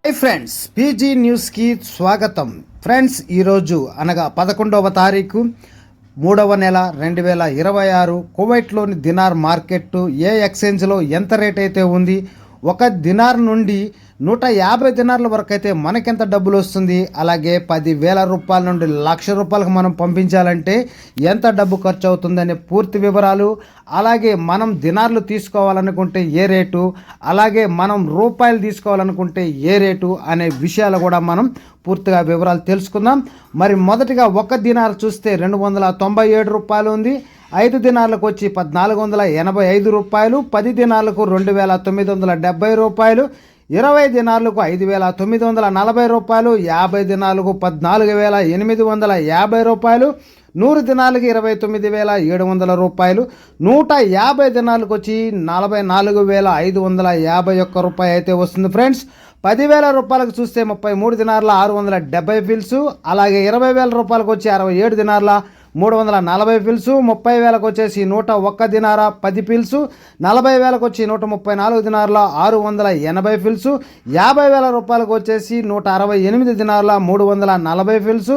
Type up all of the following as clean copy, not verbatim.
Hi friends, PG న్యూస్కి స్వాగతం. Friends, ఈరోజు అనగా 11వ తారీఖు 3వ నెల 2026 కువైట్లోని దినార్ మార్కెట్ ఏ ఎక్స్చేంజ్లో ఎంత రేట్ అయితే ఉంది, ఒక దినార్ నుండి 150 దినార్ల వరకు అయితే మనకెంత డబ్బులు వస్తుంది, అలాగే 10,000 రూపాయల నుండి 1,00,000 రూపాయలకు మనం పంపించాలంటే ఎంత డబ్బు ఖర్చు అవుతుందనే పూర్తి వివరాలు, అలాగే మనం దినార్లు తీసుకోవాలనుకుంటే ఏ రేటు, అలాగే మనం రూపాయలు తీసుకోవాలనుకుంటే ఏ రేటు అనే విషయాలు కూడా మనం పూర్తిగా వివరాలు తెలుసుకుందాం. మరి మొదటిగా ఒక దినార్ చూస్తే 297 రూపాయలు ఉంది. 5 దినార్లకు వచ్చి 1,485 రూపాయలు, 10 దినార్లకు 2,970 రూపాయలు, 20 దినార్లకు 5,940 రూపాయలు, 50 దినార్లకు 14,850 రూపాయలు, 100 దినాలకు 29,700 రూపాయలు, 150 దినాలకు వచ్చి 44,551 రూపాయలు అయితే వస్తుంది. ఫ్రెండ్స్, 10,000 రూపాయలకు చూస్తే 33 దినార్ల 670 ఫిల్స్, అలాగే 20,000 రూపాయలకు వచ్చి 67 దినార్ల 340 ఫిల్స్, 30,000కు వచ్చేసి 101 దినార 10 ఫిల్స్, 40,000కు వచ్చి 134 దినార్ల 680 ఫిల్స్, 50,000 రూపాయలకు వచ్చేసి 168 దినార్ల 340 ఫిల్స్,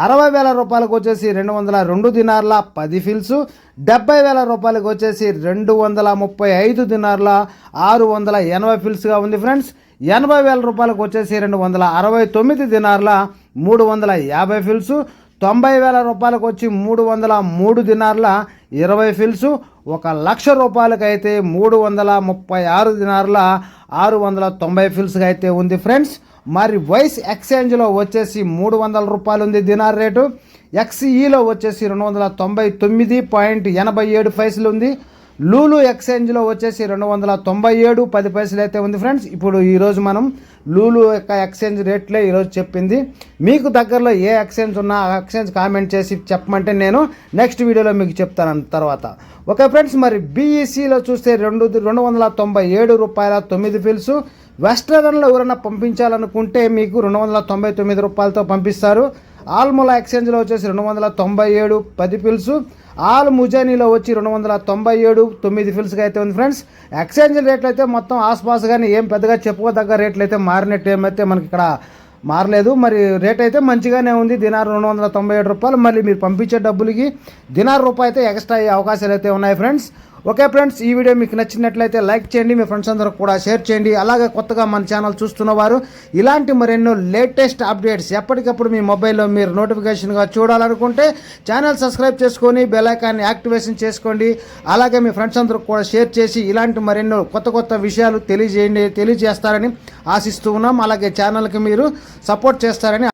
60,000 రూపాయలకు వచ్చేసి 202 దినార్ల 10 ఫిల్స్, 70,000 రూపాయలకు వచ్చేసి 235 దినార్ల 680 ఫిల్స్గా ఉంది. ఫ్రెండ్స్, 80,000 రూపాయలకు వచ్చేసి 269 దినార్ల 350 ఫిల్స్, 90,000 రూపాయలకు వచ్చి 303 దినార్ల 20 ఫిల్స్, 1,00,000 రూపాయలకైతే 336 దినార్ల 690 ఫిల్స్గా అయితే ఉంది. ఫ్రెండ్స్, మరి వైస్ ఎక్స్చేంజ్లో వచ్చేసి 300 రూపాయలు ఉంది దినార్ రేటు, ఎక్స్ఈలో వచ్చేసి 299.87 పైసలు ఉంది, లూలు ఎక్స్చేంజ్లో వచ్చేసి 297.10 పైసలు అయితే ఉంది. ఫ్రెండ్స్, ఇప్పుడు ఈరోజు మనం లూలు యొక్క ఎక్స్చేంజ్ రేట్లే ఈరోజు చెప్పింది. మీకు దగ్గరలో ఏ ఎక్స్చేంజ్ ఉన్నా ఆ ఎక్స్చేంజ్ కామెంట్ చేసి చెప్పమంటే నేను నెక్స్ట్ వీడియోలో మీకు చెప్తాను తర్వాత. ఓకే ఫ్రెండ్స్, మరి బీఈసీలో చూస్తే 297 రూపాయల 9 ఫిల్స్. వెస్టర్న్లో ఎవరైనా పంపించాలనుకుంటే మీకు 299 రూపాయలతో పంపిస్తారు. ఆల్మోలా ఎక్స్చేంజ్లో వచ్చేసి 297.10 ఫిల్స్, ఆల్ ముజానీలో వచ్చి 297.9 ఫిల్స్గా అయితే ఉంది. ఫ్రెండ్స్, ఎక్స్చేంజ్ రేట్లు అయితే మొత్తం ఆస్పాస్ కానీ ఏం పెద్దగా చెప్పుకోదగ్గ రేట్లు అయితే మారినట్టు ఏమైతే మనకి ఇక్కడ మారలేదు. మరి రేట్ అయితే మంచిగానే ఉంది. దినార్ 297 రూపాయలు. మళ్ళీ మీరు పంపించే డబ్బులకి దినార్ రూపాయి అయితే ఎక్స్ట్రా అయ్యే అవకాశాలు అయితే ఉన్నాయి. ఫ్రెండ్స్, ఓకే ఫ్రెండ్స్, ఈ వీడియో మీకు నచ్చినట్లయితే లైక్ చేయండి, మీ ఫ్రెండ్స్ అందరూ కూడా షేర్ చేయండి. అలాగే కొత్తగా మన ఛానల్ చూస్తున్నవారు ఇలాంటి మరెన్నో లేటెస్ట్ అప్డేట్స్ ఎప్పటికప్పుడు మీ మొబైల్లో మీరు నోటిఫికేషన్గా చూడాలనుకుంటే ఛానల్ సబ్స్క్రైబ్ చేసుకొని బెల్ ఐకాన్ని యాక్టివేషన్ చేసుకోండి. అలాగే మీ ఫ్రెండ్స్ అందరూ కూడా షేర్ చేసి ఇలాంటి మరెన్నో కొత్త విషయాలు తెలియజేస్తారని ఆశిస్తూ ఉన్నాం. అలాగే ఛానల్కి మీరు సపోర్ట్ చేస్తారని